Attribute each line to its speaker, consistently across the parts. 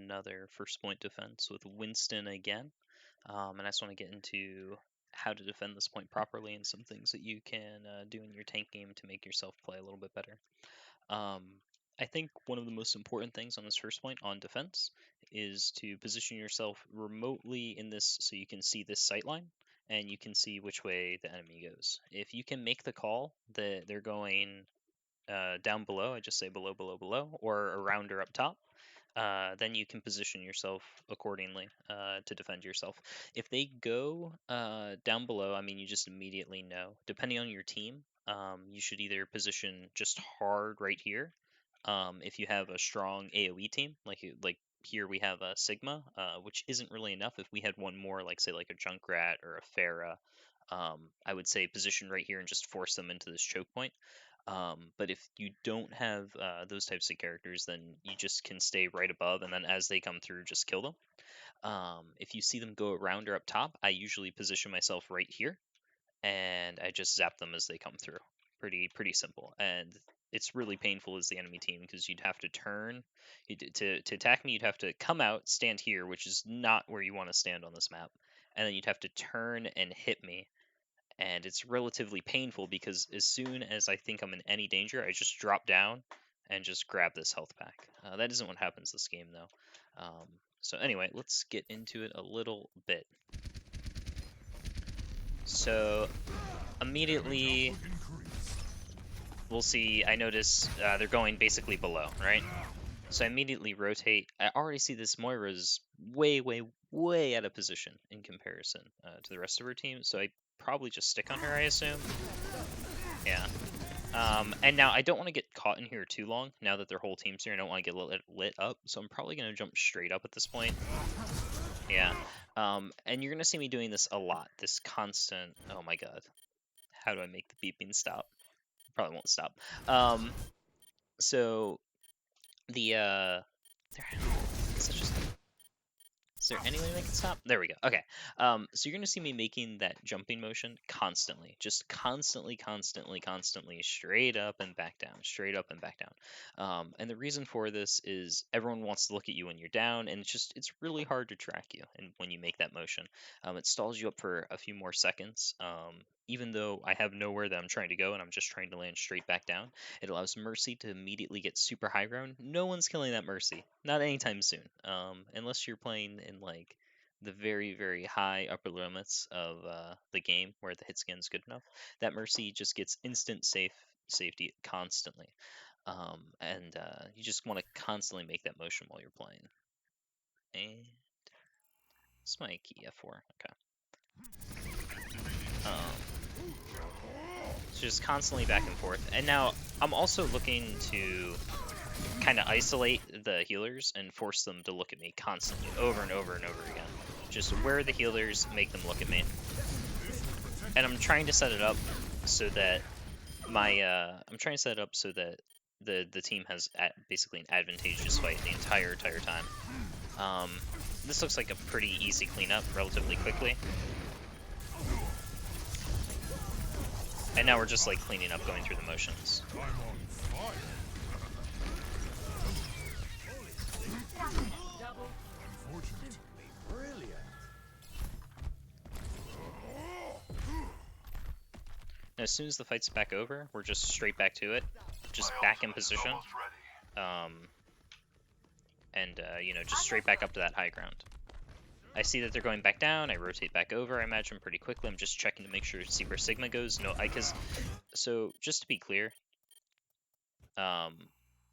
Speaker 1: another first point defense with Winston again. And I just want to get into how to defend this point properly and some things that you can do in your tank game to make yourself play a little bit better. I think one of the most important things on this first point on defense is to position yourself remotely in this so you can see this sight line and you can see which way the enemy goes. If you can make the call that they're going down below, I just say below, below, below, or around or up top, then you can position yourself accordingly to defend yourself. If they go down below, I mean, you just immediately know. Depending on your team, you should either position just hard right here. If you have a strong AoE team, like here we have a Sigma, which isn't really enough. If we had one more, like say like a Junkrat or a Pharah, I would say position right here and just force them into this choke point. But if you don't have those types of characters, then you just can stay right above, and then as they come through, just kill them. If you see them go around or up top, I usually position myself right here, and I just zap them as they come through. Pretty simple, and it's really painful as the enemy team because you'd have to turn to attack me. You'd have to come out, stand here, which is not where you want to stand on this map, and then you'd have to turn and hit me. And it's relatively painful because as soon as I think I'm in any danger, I just drop down and just grab this health pack. That isn't what happens this game, though. So anyway, let's get into it a little bit. So immediately, we'll see, I notice they're going basically below, right? So I immediately rotate. I already see this Moira's way, way, way out of position in comparison to the rest of her team, so I probably just stick on her, I assume. Yeah. And now I don't want to get caught in here too long, now that their whole team's here. I don't want to get lit up, so I'm probably going to jump straight up at this point. Yeah. And you're going to see me doing this a lot, this constant... Oh my god. How do I make the beeping stop? Probably won't stop. So... The, Is there any way to make it stop? There we go. Okay. So you're going to see me making that jumping motion constantly. Just constantly, straight up and back down. Straight up and back down. And the reason for this is everyone wants to look at you when you're down, and it's really hard to track you and when you make that motion. It stalls you up for a few more seconds. Even though I have nowhere that I'm trying to go and I'm just trying to land straight back down, it allows Mercy to immediately get super high ground. No one's killing that Mercy. Not anytime soon. Unless you're playing in like the very, very high upper limits of the game where the hit scan's good enough. That Mercy just gets instant safety constantly. And you just want to constantly make that motion while you're playing. And it's my key F4. Okay. So just constantly back and forth. And now I'm also looking to kind of isolate the healers and force them to look at me constantly, over and over and over again. Just where are the healers, make them look at me. And I'm trying to set it up so that the team has basically an advantageous fight the entire time. This looks like a pretty easy cleanup relatively quickly. And now we're just like cleaning up, going through the motions. Now, as soon as the fight's back over, we're just straight back to it, just back in position, you know, just straight back up to that high ground. I see that they're going back down. I rotate back over. I imagine pretty quickly. I'm just checking to make sure, see where Sigma goes. No, so just to be clear,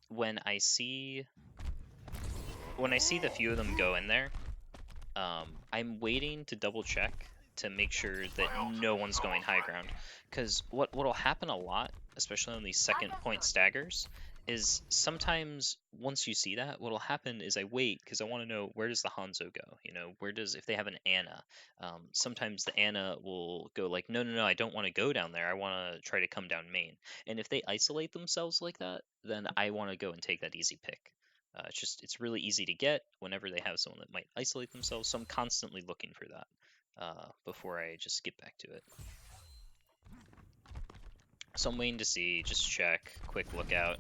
Speaker 1: when I see the few of them go in there, I'm waiting to double check to make sure that no one's going high ground. Because what'll happen a lot, especially on these second point staggers, is sometimes once you see that, what'll happen is I wait because I want to know, where does the Hanzo go? You know, if they have an Ana, sometimes the Ana will go like, no, I don't want to go down there. I want to try to come down main. And if they isolate themselves like that, then I want to go and take that easy pick. It's really easy to get whenever they have someone that might isolate themselves. So I'm constantly looking for that before I just get back to it. So I'm waiting to see, just check, quick lookout.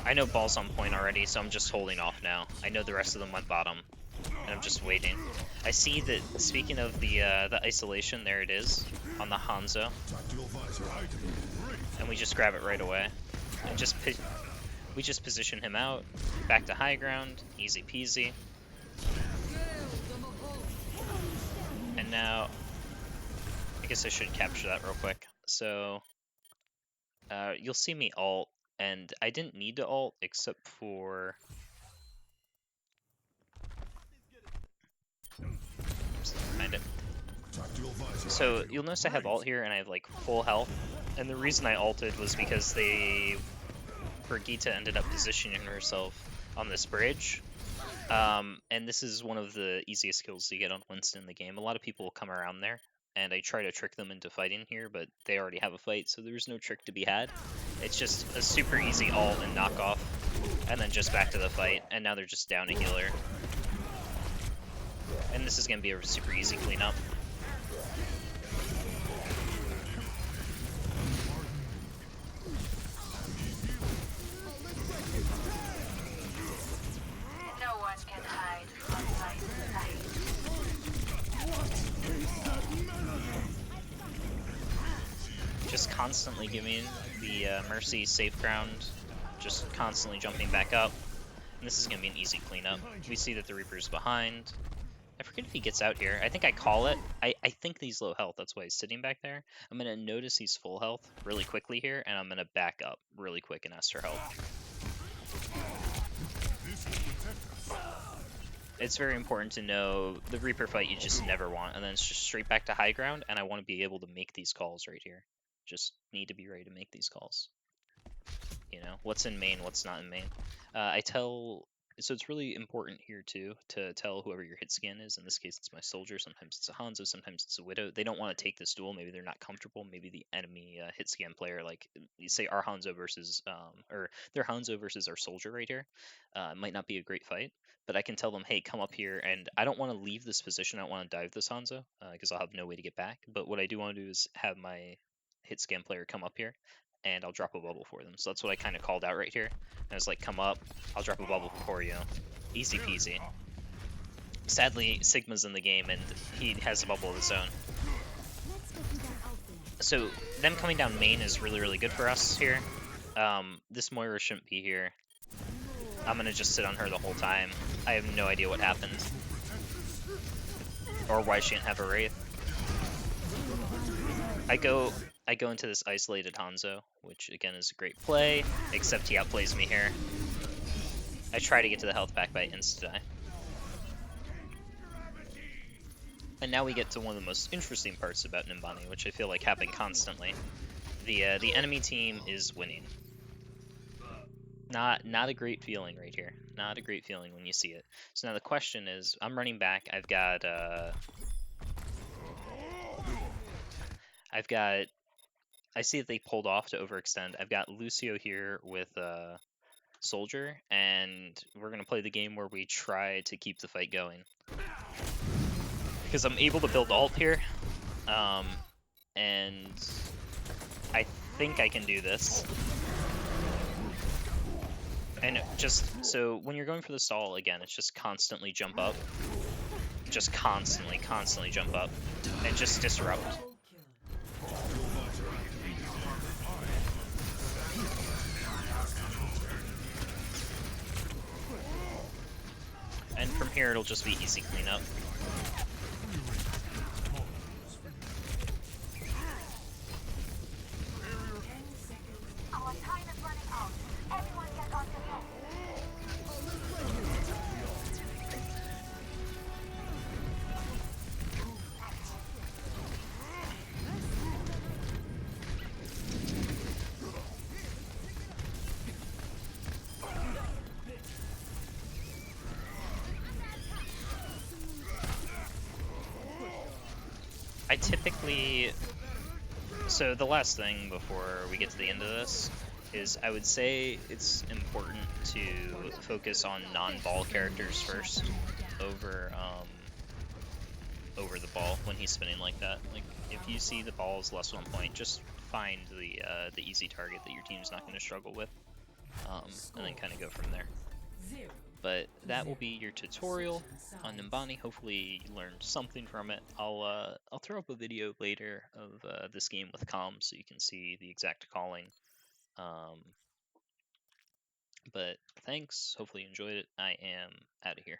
Speaker 1: I know ball's on point already, so I'm just holding off now. I know the rest of them went bottom, and I'm just waiting. I see that, speaking of the isolation, there it is, on the Hanzo. And we just grab it right away. And we just position him out, back to high ground, easy peasy. And now, I guess I should capture that real quick. So, you'll see me ult, and I didn't need to ult except for... Find it. So you'll notice I have ult here, and I have like full health. And the reason I ulted was because Brigitte ended up positioning herself on this bridge. And this is one of the easiest kills to get on Winston in the game. A lot of people will come around there, and I try to trick them into fighting here, but they already have a fight, so there's no trick to be had. It's just a super easy ult and knockoff, and then just back to the fight, and now they're just down a healer. And this is going to be a super easy cleanup.
Speaker 2: No one can hide from my sight.
Speaker 1: Just constantly giving the Mercy safe ground, just constantly jumping back up. And this is going to be an easy cleanup. We see that the Reaper's behind. I forget if he gets out here. I think I call it. I think he's low health, that's why he's sitting back there. I'm going to notice he's full health really quickly here, and I'm going to back up really quick and ask for help. It's very important to know the Reaper fight you just never want, and then it's just straight back to high ground, and I want to be able to make these calls right here. Just need to be ready to make these calls. You know, what's in main, what's not in main. So it's really important here too to tell whoever your hit scan is. In this case, it's my soldier. Sometimes it's a Hanzo. Sometimes it's a Widow. They don't want to take this duel. Maybe they're not comfortable. Maybe the enemy hit scan player, like you say, our Hanzo versus or their Hanzo versus our soldier right here, might not be a great fight. But I can tell them, hey, come up here, and I don't want to leave this position. I don't want to dive this Hanzo because I'll have no way to get back. But what I do want to do is have my hit scan player come up here, and I'll drop a bubble for them. So that's what I kind of called out right here. And I was like, come up, I'll drop a bubble for you. Easy peasy. Sadly, Sigma's in the game, and he has a bubble of his own. So them coming down main is really, really good for us here. This Moira shouldn't be here. I'm going to just sit on her the whole time. I have no idea what happened. Or why she didn't have a Wraith. I go into this isolated Hanzo, which again is a great play, except he outplays me here. I try to get to the health back by insta-die. And now we get to one of the most interesting parts about Numbani, which I feel like happen constantly. The enemy team is winning. Not a great feeling right here. Not a great feeling when you see it. So now the question is, I'm running back. I've got I see that they pulled off to overextend. I've got Lucio here with Soldier, and we're going to play the game where we try to keep the fight going. Because I'm able to build ult here, and I think I can do this. And just, so when you're going for the stall, again, it's just constantly jump up. Just constantly jump up, and just disrupt. And from here, it'll just be easy cleanup.
Speaker 2: Our time is running out. Everyone get on the hill.
Speaker 1: I typically, so the last thing before we get to the end of this is I would say it's important to focus on non-ball characters first over the ball when he's spinning like that. Like if you see the ball is less 1 point, just find the easy target that your team's not going to struggle with. and then kind of go from there. But that will be your tutorial on Numbani. Hopefully you learned something from it. I'll throw up a video later of this game with comms so you can see the exact calling. But thanks. Hopefully you enjoyed it. I am out of here.